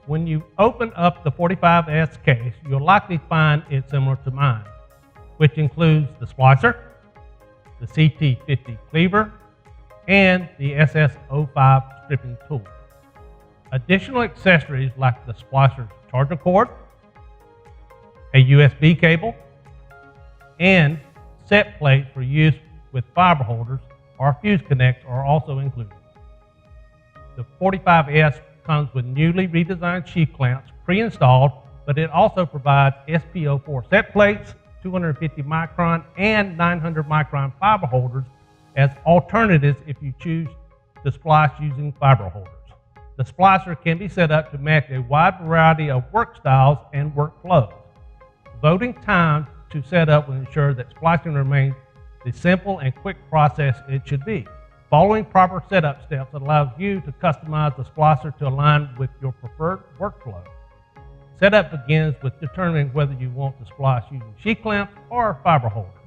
When you open up the 45S case, you'll likely find it similar to mine, which includes the splicer, the CT50 cleaver, and the SS05 stripping tool. Additional accessories like the splicer's charger cord, a USB cable, and set plates for use with fiber holders or fuse connects are also included. The 45S comes with newly redesigned sheath clamps pre-installed, but it also provides SP04 set plates, 250 micron and 900 micron fiber holders as alternatives if you choose to splice using fiber holders. The splicer can be set up to match a wide variety of work styles and workflows. Devoting time to set up will ensure that splicing remains the simple and quick process it should be. Following proper setup steps allows you to customize the splicer to align with your preferred workflow. Setup begins with determining whether you want to splice using sheath clamps or fiber holders.